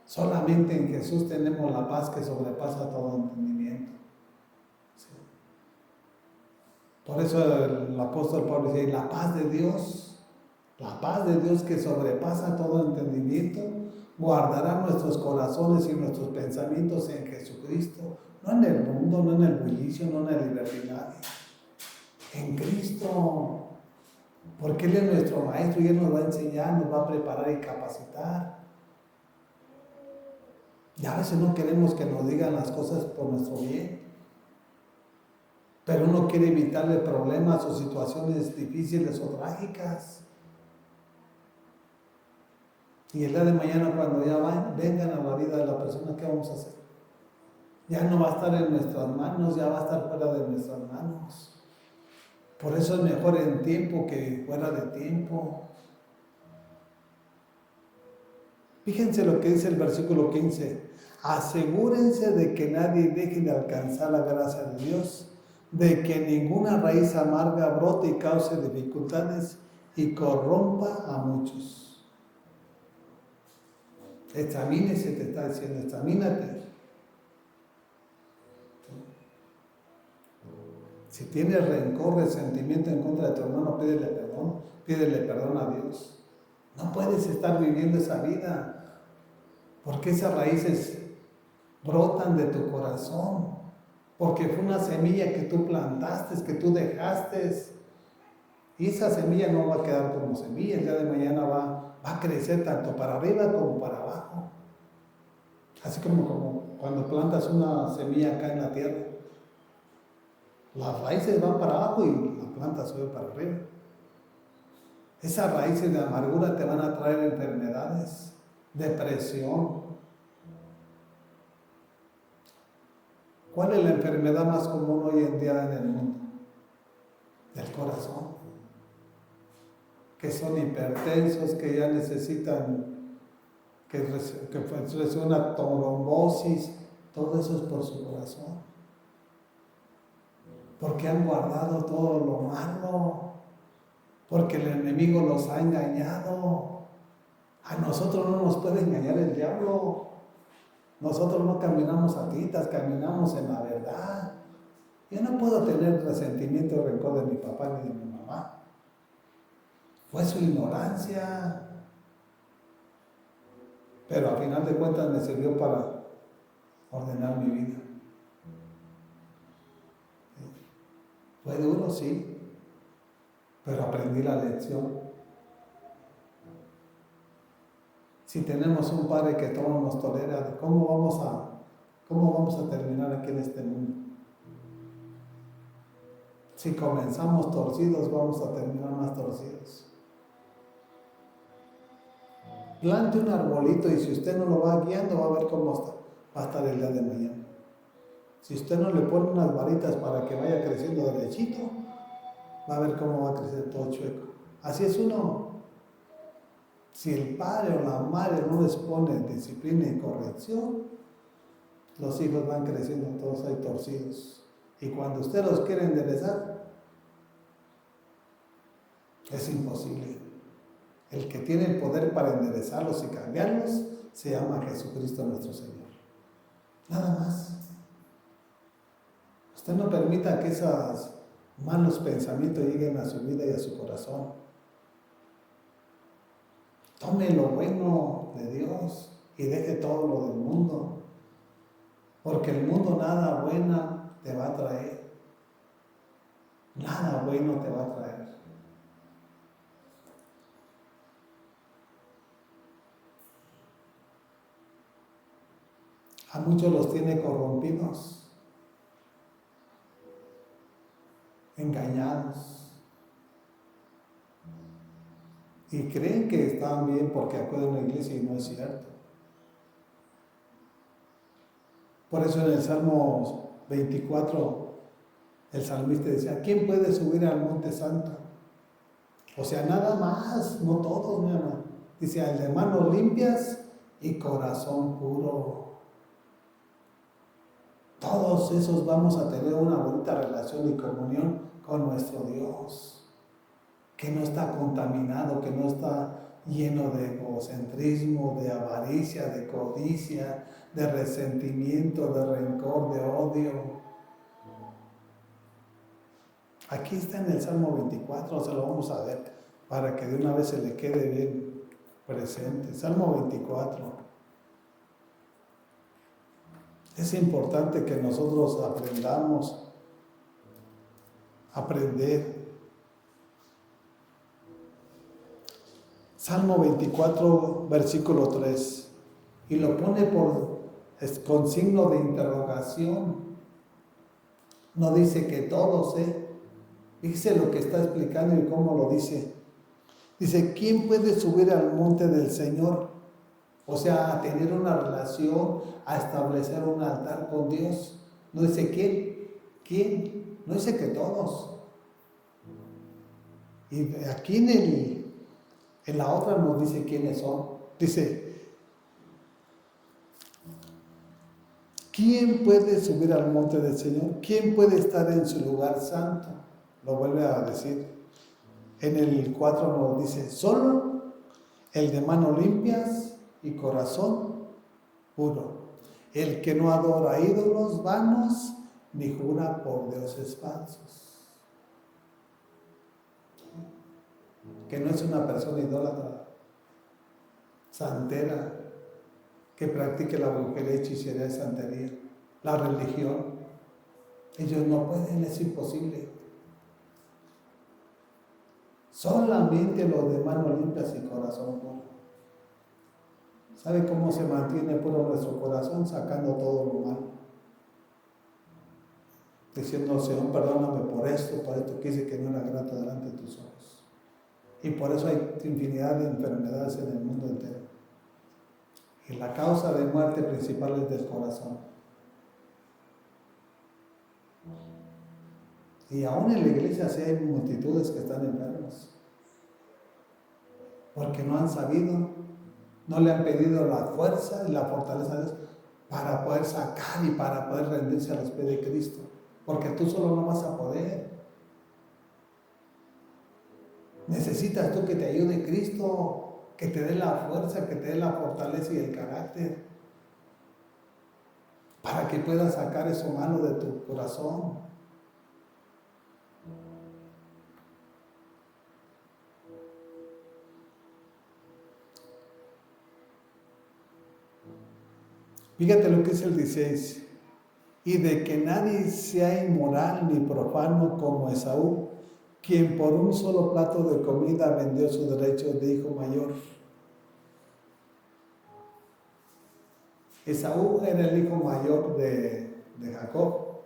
Solamente en Jesús tenemos la paz que sobrepasa todo entendimiento. Sí. Por eso el apóstol Pablo dice, la paz de Dios que sobrepasa todo entendimiento, guardará nuestros corazones y nuestros pensamientos en Jesucristo. No en el mundo, no en el bullicio, no en el libertinaje. En Cristo. Porque Él es nuestro maestro y Él nos va a enseñar, nos va a preparar y capacitar. Y a veces no queremos que nos digan las cosas por nuestro bien. Pero uno quiere evitarle problemas o situaciones difíciles o trágicas. Y el día de mañana cuando ya vengan a la vida de la persona, ¿qué vamos a hacer? Ya no va a estar en nuestras manos, ya va a estar fuera de nuestras manos. Por eso es mejor en tiempo que fuera de tiempo. Fíjense lo que dice el versículo 15. Asegúrense de que nadie deje de alcanzar la gracia de Dios, de que ninguna raíz amarga brote y cause dificultades y corrompa a muchos. Examínese, te está diciendo, examínate. Si tienes rencor, resentimiento en contra de tu hermano, pídele perdón a Dios. No puedes estar viviendo esa vida, porque esas raíces brotan de tu corazón, porque fue una semilla que tú plantaste, que tú dejaste, y esa semilla no va a quedar como semilla, el día de mañana va a crecer tanto para arriba como para abajo. Así como cuando plantas una semilla acá en la tierra, las raíces van para abajo y la planta sube para arriba. Esas raíces de amargura te van a traer enfermedades, depresión. ¿Cuál es la enfermedad más común hoy en día en el mundo? Del corazón. Que son hipertensos, que ya necesitan que reciban una trombosis. Todo eso es por su corazón. Porque han guardado todo lo malo. Porque el enemigo los ha engañado. A nosotros no nos puede engañar el diablo. Nosotros no caminamos a titas, caminamos en la verdad. Yo no puedo tener resentimiento o rencor de mi papá ni de mi mamá. Fue su ignorancia. Pero a final de cuentas me sirvió para ordenar mi vida. Fue duro, sí, pero aprendí la lección. Si tenemos un Padre que todo nos tolera, ¿cómo vamos a terminar aquí en este mundo? Si comenzamos torcidos, vamos a terminar más torcidos. Plante un arbolito y si usted no lo va guiando, va a ver cómo va a estar el día de mañana. Si usted no le pone unas varitas para que vaya creciendo derechito, va a ver cómo va a crecer todo chueco. Así es uno. Si el padre o la madre no les pone disciplina y corrección, los hijos van creciendo todos ahí torcidos. Y cuando usted los quiere enderezar, es imposible. El que tiene el poder para enderezarlos y cambiarlos se llama Jesucristo nuestro Señor. Nada más. Usted no permita que esos malos pensamientos lleguen a su vida y a su corazón. Tome lo bueno de Dios y deje todo lo del mundo. Porque el mundo nada bueno te va a traer. Nada bueno te va a traer. A muchos los tiene corrompidos, engañados. Y creen que están bien porque acuden a la iglesia y no es cierto. Por eso en el Salmo 24, el salmista decía, ¿quién puede subir al monte santo? O sea, nada más, no todos, mi hermano. Dice, al de manos limpias y corazón puro. Todos esos vamos a tener una bonita relación y comunión con nuestro Dios, que no está contaminado, que no está lleno de egocentrismo, de avaricia, de codicia, de resentimiento, de rencor, de odio. Aquí está en el Salmo 24, se lo vamos a ver para que de una vez se le quede bien presente. Salmo 24. Es importante que nosotros aprendamos a aprender. Salmo 24, versículo 3. Y lo pone con signo de interrogación. No dice que todo sé. Dice lo que está explicando y cómo lo dice. Dice, ¿quién puede subir al monte del Señor? O sea, a tener una relación, a establecer un altar con Dios. No dice quién, no dice que todos. Y aquí en la otra nos dice quiénes son. Dice, ¿quién puede subir al monte del Señor? ¿Quién puede estar en su lugar santo? Lo vuelve a decir. En el 4 nos dice, solo el de manos limpias y corazón puro, el que no adora ídolos vanos ni jura por dioses falsos. Que no es una persona idólatra, santera, que practique la brujería, hechicería y santería, la religión. Ellos no pueden, es imposible. Solamente los de manos limpias y corazón puro. ¿Sabe cómo se mantiene puro nuestro corazón? Sacando todo lo malo. Diciendo, Señor, perdóname por esto que hice que no era grato delante de tus ojos. Y por eso hay infinidad de enfermedades en el mundo entero. Y la causa de muerte principal es del corazón. Y aún en la iglesia sí hay multitudes que están enfermos. Porque no han sabido, no le han pedido la fuerza y la fortaleza a Dios para poder sacar y para poder rendirse a los pies de Cristo. Porque tú solo no vas a poder. Necesitas tú que te ayude Cristo, que te dé la fuerza, que te dé la fortaleza y el carácter, para que puedas sacar eso malo de tu corazón. Fíjate lo que es el 16. Y de que nadie sea inmoral ni profano como Esaú, quien por un solo plato de comida vendió su derecho de hijo mayor. Esaú era el hijo mayor de Jacob,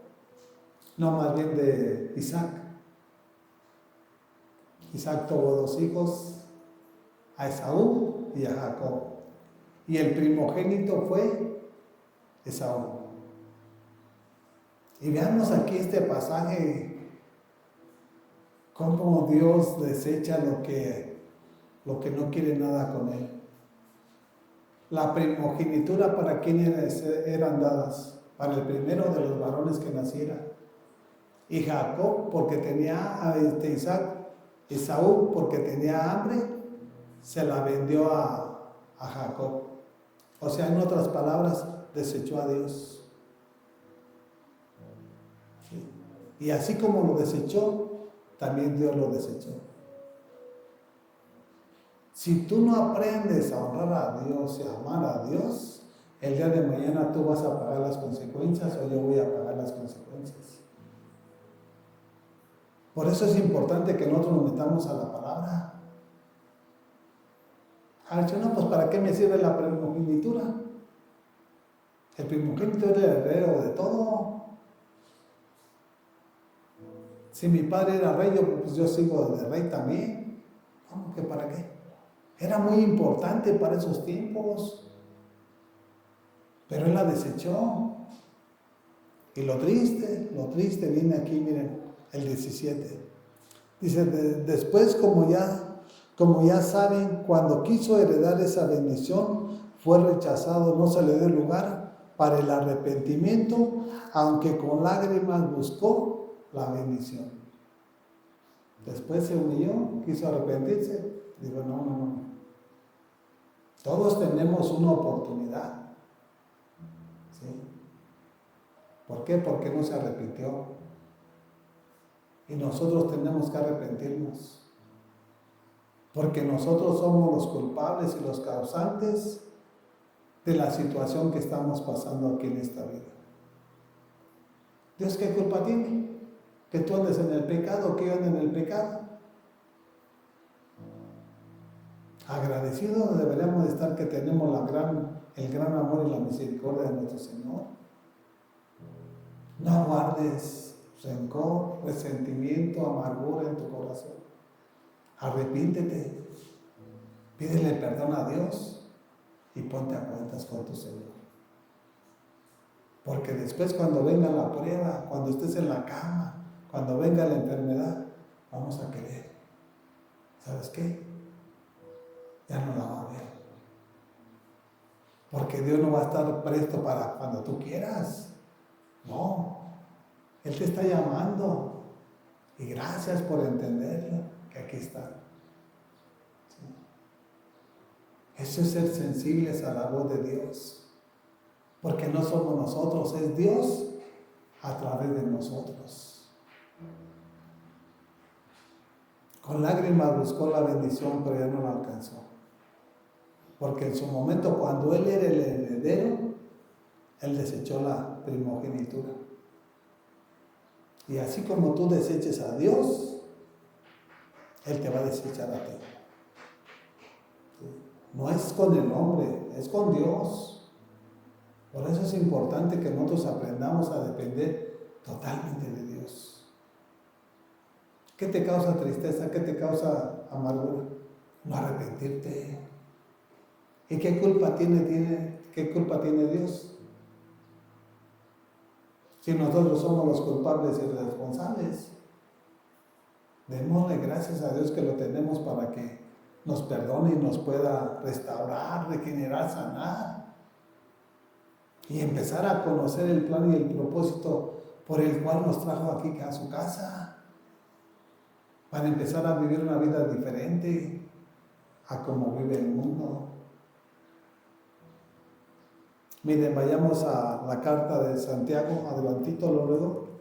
no, más bien de Isaac. Isaac tuvo 2 hijos, a Esaú y a Jacob. Y el primogénito fue Esaú. Y veamos aquí este pasaje, cómo Dios desecha lo que no quiere nada con él. La primogenitura, ¿para quiénes eran dadas? Para el primero de los varones que naciera. Y Jacob, porque tenía a Isaac, Esaú, porque tenía hambre, se la vendió a Jacob. O sea, en otras palabras, desechó a Dios. Y así como lo desechó, también Dios lo desechó. Si tú no aprendes a honrar a Dios y a amar a Dios, el día de mañana tú vas a pagar las consecuencias o yo voy a pagar las consecuencias. Por eso es importante que nosotros nos metamos a la palabra. No, pues ¿para qué me sirve la primogenitura? El primogénito es el heredero de todo. Si mi padre era rey, yo sigo de rey también. ¿Cómo que para qué? Era muy importante para esos tiempos. Pero él la desechó. Y lo triste viene aquí, miren, el 17. Dice, después como ya saben, cuando quiso heredar esa bendición, fue rechazado, no se le dio lugar para el arrepentimiento, aunque con lágrimas buscó la bendición. Después se humilló, quiso arrepentirse. Digo, no. Todos tenemos una oportunidad. ¿Sí? ¿Por qué? Porque no se arrepintió. Y nosotros tenemos que arrepentirnos. Porque nosotros somos los culpables y los causantes de la situación que estamos pasando aquí en esta vida. ¿Dios qué culpa tiene? ¿Que tú andes en el pecado o que yo ande en el pecado? Agradecidos deberíamos de estar que tenemos el gran amor y la misericordia de nuestro Señor. No guardes rencor, resentimiento, amargura en tu corazón. Arrepíntete, pídele perdón a Dios. y ponte a cuentas con tu Señor. Porque después cuando venga la prueba, cuando estés en la cama, cuando venga la enfermedad, vamos a querer. ¿Sabes qué? Ya no la va a ver. Porque Dios no va a estar presto para cuando tú quieras. No. Él te está llamando. Y gracias por entenderlo, que aquí está. ¿Sí? Eso es ser sensibles a la voz de Dios. Porque no somos nosotros, es Dios a través de nosotros. Con lágrimas buscó la bendición, pero ya no la alcanzó. Porque en su momento, cuando él era el heredero, él desechó la primogenitura. Y así como tú deseches a Dios, Él te va a desechar a ti. No es con el hombre, es con Dios. Por eso es importante que nosotros aprendamos a depender totalmente de Dios. ¿Qué te causa tristeza? ¿Qué te causa amargura? No arrepentirte. ¿Y qué culpa tiene Dios? Si nosotros somos los culpables y responsables, démosle gracias a Dios que lo tenemos para que nos perdone y nos pueda restaurar, regenerar, sanar y empezar a conocer el plan y el propósito por el cual nos trajo aquí a su casa, para empezar a vivir una vida diferente a como vive el mundo. Miren, vayamos a la carta de Santiago, adelantito luego.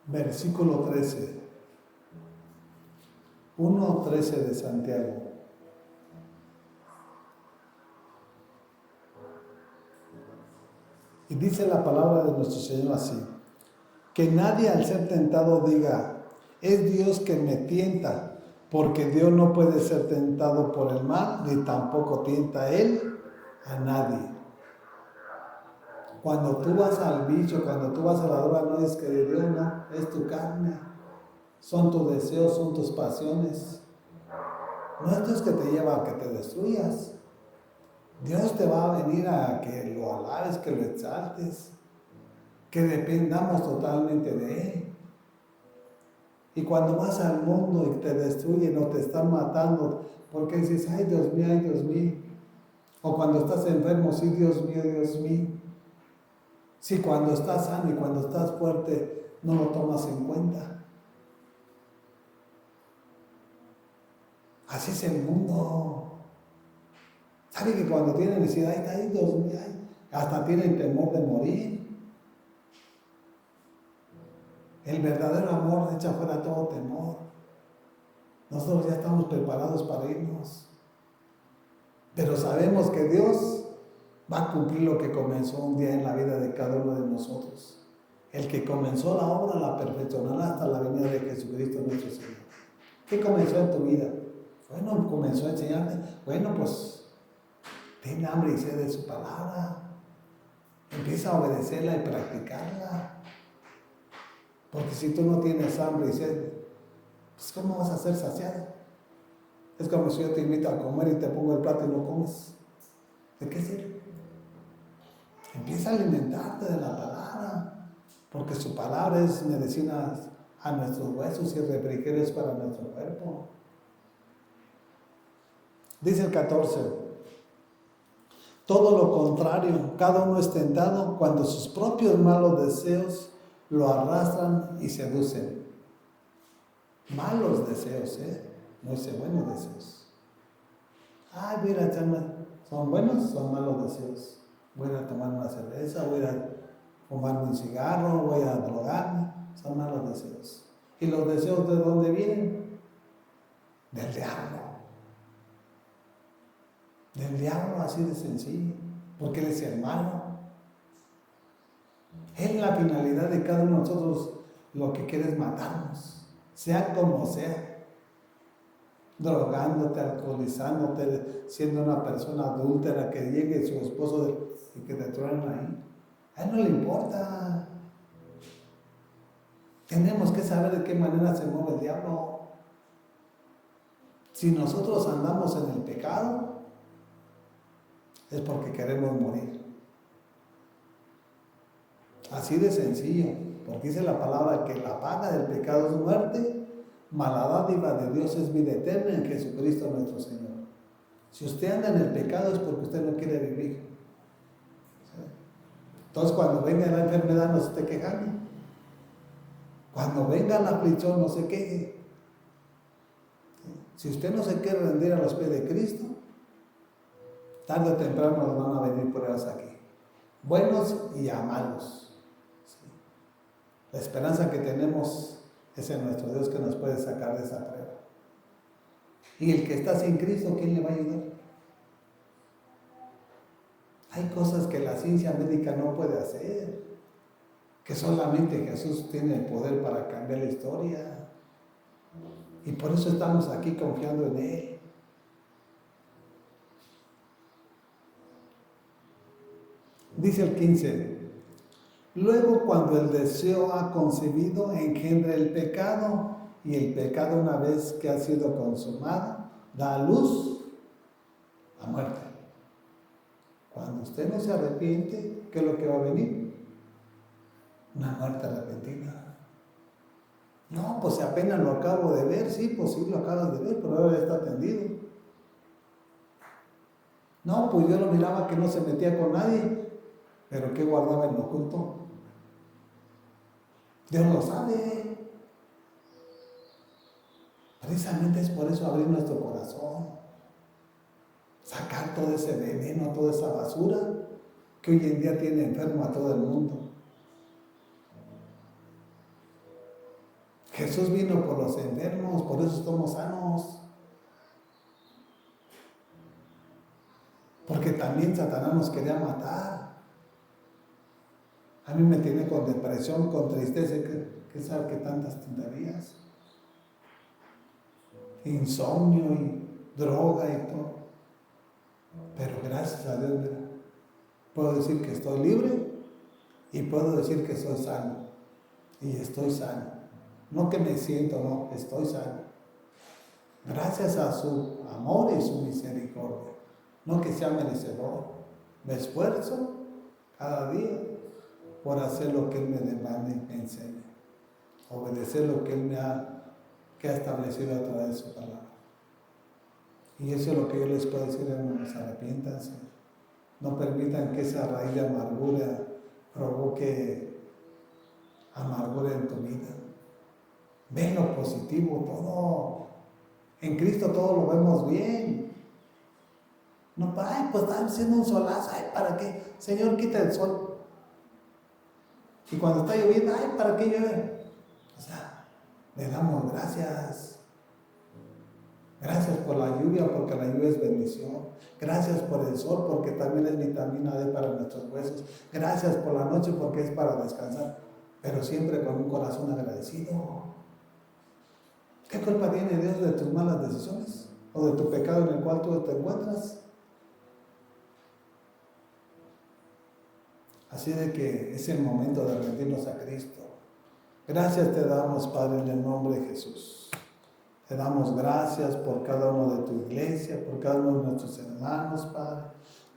Versículo 13. 1:13 de Santiago. Y dice la palabra de nuestro Señor así: que nadie al ser tentado diga, es Dios que me tienta, porque Dios no puede ser tentado por el mal, ni tampoco tienta Él a nadie. Cuando tú vas al vicio, cuando tú vas a la droga, no es que de Dios, no, es tu carne, son tus deseos, son tus pasiones. No es Dios que te lleva a que te destruyas. Dios te va a venir a que lo alabes, que lo exaltes, que dependamos totalmente de Él. Y cuando vas al mundo y te destruyen o te están matando, porque dices, ay Dios mío, ay Dios mío. O cuando estás enfermo, sí, Dios mío, Dios mío. Si cuando estás sano y cuando estás fuerte, no lo tomas en cuenta. Así es el mundo. ¿Sabe que cuando tienen necesidad, ay Dios mío, hasta tienen temor de morir? El verdadero amor echa fuera todo temor. Nosotros ya estamos preparados para irnos. Pero sabemos que Dios va a cumplir lo que comenzó un día en la vida de cada uno de nosotros. El que comenzó la obra la perfeccionará hasta la venida de Jesucristo nuestro Señor. ¿Qué comenzó en tu vida? Bueno, comenzó a enseñarte. Bueno, pues ten hambre y sed de su palabra. Empieza a obedecerla y practicarla. Porque si tú no tienes hambre y sed, pues ¿cómo vas a ser saciado? Es como si yo te invito a comer y te pongo el plato y no comes. ¿De qué sirve? Empieza a alimentarte de la palabra, porque su palabra es medicina a nuestros huesos y refrigerios para nuestro cuerpo. Dice el 14: todo lo contrario, cada uno es tentado cuando sus propios malos deseos lo arrastran y seducen. Malos deseos, no dice buenos deseos. Ay, mira, ¿son buenos? Son malos deseos. Voy a tomar una cerveza, voy a fumarme un cigarro, voy a drogarme. Son malos deseos. ¿Y los deseos de dónde vienen? Del diablo. Del diablo, así de sencillo. Porque él es el malo. Él, la finalidad de cada uno de nosotros, lo que quiere es matarnos. Sea como sea. drogándote, alcoholizándote, siendo una persona adúltera, que llegue su esposo y que te truenen ahí. A él no le importa. Tenemos que saber de qué manera se mueve el diablo. Si nosotros andamos en el pecado, es porque queremos morir. Así de sencillo, porque dice la palabra que la paga del pecado es muerte, mas la dádiva de Dios es vida eterna en Jesucristo nuestro Señor. Si usted anda en el pecado es porque usted no quiere vivir. Entonces cuando venga la enfermedad no se esté quejando. Cuando venga la aflicción no se queje. Si usted no se quiere rendir a los pies de Cristo, tarde o temprano nos van a venir pruebas aquí, buenos y amargos. ¿Sí? La esperanza que tenemos es en nuestro Dios, que nos puede sacar de esa prueba. Y el que está sin Cristo, ¿quién le va a ayudar? Hay cosas que la ciencia médica no puede hacer, que solamente Jesús tiene el poder para cambiar la historia. Y por eso estamos aquí confiando en Él. Dice el 15, luego cuando el deseo ha concebido, engendra el pecado, y el pecado, una vez que ha sido consumado, da a luz a muerte. Cuando usted no se arrepiente, ¿qué es lo que va a venir? Una muerte repentina. No, pues apenas lo acabo de ver. Sí, pues sí lo acabas de ver, pero ahora ya está tendido. No, pues yo lo miraba que no se metía con nadie, pero ¿qué guardaba en lo oculto? Dios lo sabe. Precisamente es por eso abrir nuestro corazón, sacar todo ese veneno, toda esa basura que hoy en día tiene enfermo a todo el mundo. Jesús vino por los enfermos, por eso estamos sanos. Porque también Satanás nos quería matar. A mí me tiene con depresión, con tristeza, que sabe que tantas tonterías. Insomnio y droga y todo. Pero gracias a Dios, mira, puedo decir que estoy libre y puedo decir que soy sano. Y estoy sano. No que me siento, no, estoy sano. Gracias a su amor y su misericordia. No que sea merecedor. Me esfuerzo cada día por hacer lo que Él me demanda y me enseña. Obedecer lo que Él ha establecido a través de su palabra. Y eso es lo que yo les puedo decir, hermanos, arrepiéntanse. No permitan que esa raíz de amargura provoque amargura en tu vida. Ven lo positivo, todo. En Cristo todo lo vemos bien. No, ay, pues está haciendo un solazo, ay, ¿para qué? Señor, quita el sol. Y cuando está lloviendo, ay, ¿para qué llueve? O sea, le damos gracias. Gracias por la lluvia, porque la lluvia es bendición. Gracias por el sol, porque también es vitamina D para nuestros huesos. Gracias por la noche, porque es para descansar. Pero siempre con un corazón agradecido. ¿Qué culpa tiene Dios de tus malas decisiones? ¿O de tu pecado en el cual tú te encuentras? Así de que es el momento de rendirnos a Cristo. Gracias te damos, Padre, en el nombre de Jesús. Te damos gracias por cada uno de tu iglesia, por cada uno de nuestros hermanos, Padre.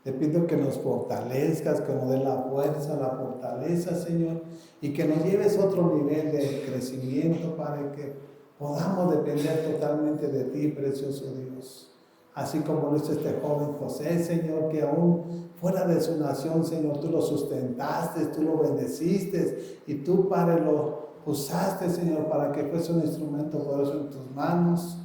Te pido que nos fortalezcas, que nos dé la fuerza, la fortaleza, Señor, y que nos lleves a otro nivel de crecimiento, Padre, que podamos depender totalmente de ti, precioso Dios. Así como lo hizo este joven José, Señor, que aún fuera de su nación, Señor, tú lo sustentaste, tú lo bendeciste, y tú, Padre, lo usaste, Señor, para que fuese un instrumento poderoso en tus manos,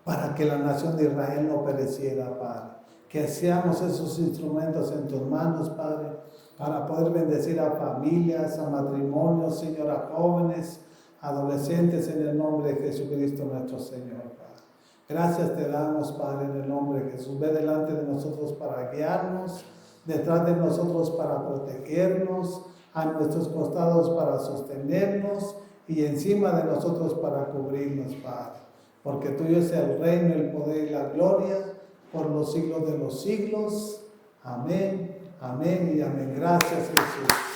para que la nación de Israel no pereciera, Padre. Que seamos esos instrumentos en tus manos, Padre, para poder bendecir a familias, a matrimonios, Señor, a jóvenes, adolescentes, en el nombre de Jesucristo nuestro Señor, Padre. Gracias te damos, Padre, en el nombre de Jesús. Ve delante de nosotros para guiarnos, detrás de nosotros para protegernos, a nuestros costados para sostenernos y encima de nosotros para cubrirnos, Padre. porque tuyo es el reino, el poder y la gloria, por los siglos de los siglos. Amén, amén y amén. Gracias, Jesús.